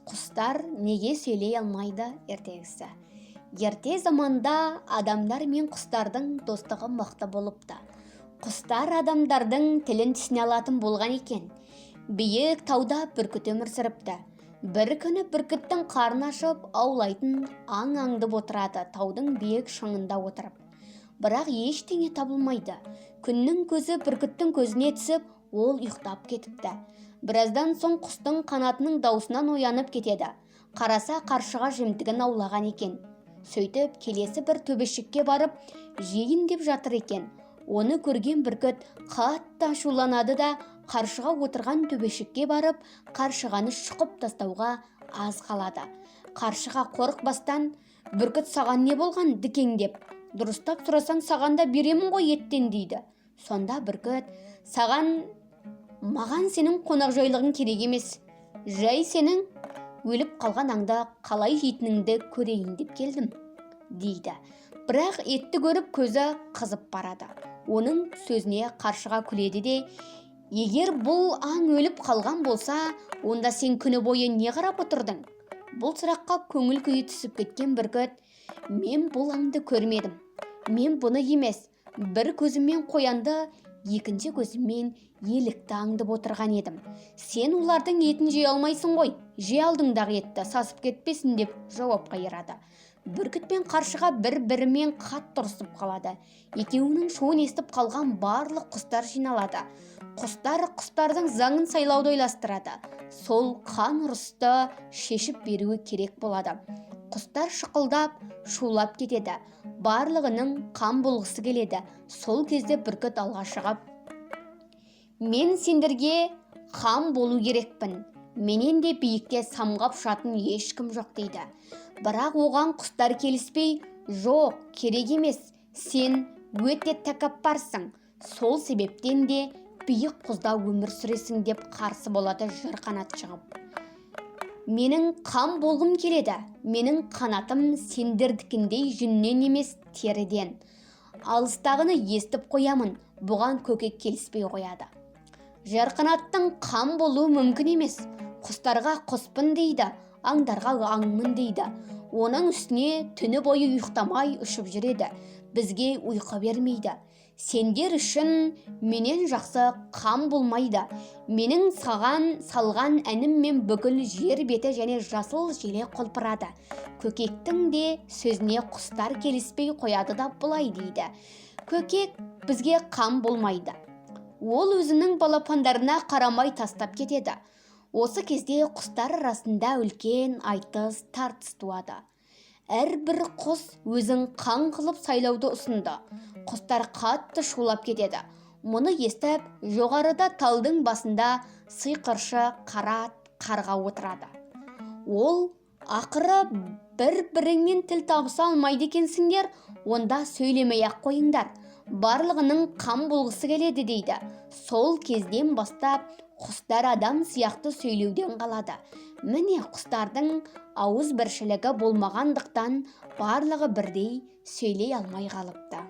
Құстар неге сөйлей алмайды ертегісі. Ерте заманда адамдар мен құстардың достығы мықты болыпты. Құстар адамдардың тілін түсіне алатын болған екен. Биік тауда бүркіт өмір сүріпті. Бір күні бүркіттің қарны ашып аулайтын аң аңдып отырады таудың биік шыңында отырып. Бірақ ештеңе табылмайды. Күннің көзі бүркіттің көзіне түсіп, ол ұйықтап кетіпті. Біраздан соң құстың қанатының даусынан оянып кетеді. Қараса қаршыға жемтігін аулаған екен. Сөйтіп келесі бір төбешікке барып, жейін деп жатыр екен. Оны көрген бүркіт қатты ашуланады да қаршыға отырған төбешікке барып, қаршығаны шұқып тастауға аз қалады. Қаршыға қорықпастан, бүркіт саған не болған дікеңдеп, дұрыстап сұрасаң саған да беремін ғой еттен дейді. Сонда бүркіт, маған сенің қонақжайлығың керек емес, жай сенің өліп қалған аңды қалай жейтініңді көрейін деп келдім дейді. Бірақ етті көріп көзі қызып барады. Оның сөзіне қаршыға күледі де, егер бұл аң өліп қалған болса, онда сен күні бойы не қарап отырдың? Бұл сұраққа көңіл күйі түсіп кеткен бүркіт, мен бұл аңды көрмедім. Мен бұны емес, бір көзіммен қоянды, екінші көзіммен елікті аңдып отырған едім. Сен олардың етін жей алмайсың ғой, жей алдыңдағы етті сасып кетпесін деп жауап қайырады. Бүркіт пен қаршыға бір-бірімен қатты ұрсып қалады. Екеуінің шуын естіп қалған барлық құстар жиналады. Құстар құстардың заңын сайлауды ойластырады. Сол қан ұрысты шешіп беруі керек болады. Құстар шықылдап, шулап кетеді. Барлығының қан болғысы келеді. Сол кезде бүркіт алға шығып, мен сендерге хан болу керекпін. Менен де биікте самғап ұшатын ешкім жоқ дейді. Бірақ оған құстар келіспей, жоқ, керек емес, сен өте тәкаппарсың. Сол себептен де биік құзда өмір сүресің деп қарсы болады жырқанат шығып. Менің қан болғым келеді, менің қанатым сендердікіндей жүннен емес теріден. Алыстағыны естіп қоямын, бұған көкек келіспей қояды. Жарқанаттың қан болуы мүмкін емес, құстарға құспын дейді, аңдарға аңмын дейді. Оның үстіне түні бойы ұйықтамай ұшып жүреді, бізге ұйқы бермейді. Сендер үшін менен жақсы қан болмайды. Менің саған салған әнім мен бүкіл жер беті және жасыл желе құлпырады. Көкектің де сөзіне құстар келіспей қояды да бұлай дейді. Көкек бізге қан болмайды. Ол өзінің балапандарына қарамай тастап кетеді. Осы кезде құстар арасында үлкен айтыс тартыс туады. Әрбір құс өзін қан қылып сайлауды ұсынды. Құстар қатты шулап кетеді. Мұны естіп, жоғарыда талдың басында сиқыршы қара қарға отырады. Ол ақыры бір-біріңмен тіл табыса алмайды екенсіңдер, онда сөйлемей-ақ қойыңдар. Барлығының қан болғысы келеді дейді. Сол кезден бастап құстар адам сияқты сөйлеуден қалады. Міне құстардың ауыз біршілігі болмағандықтан барлығы бірдей сөйлей алмай қалыпты.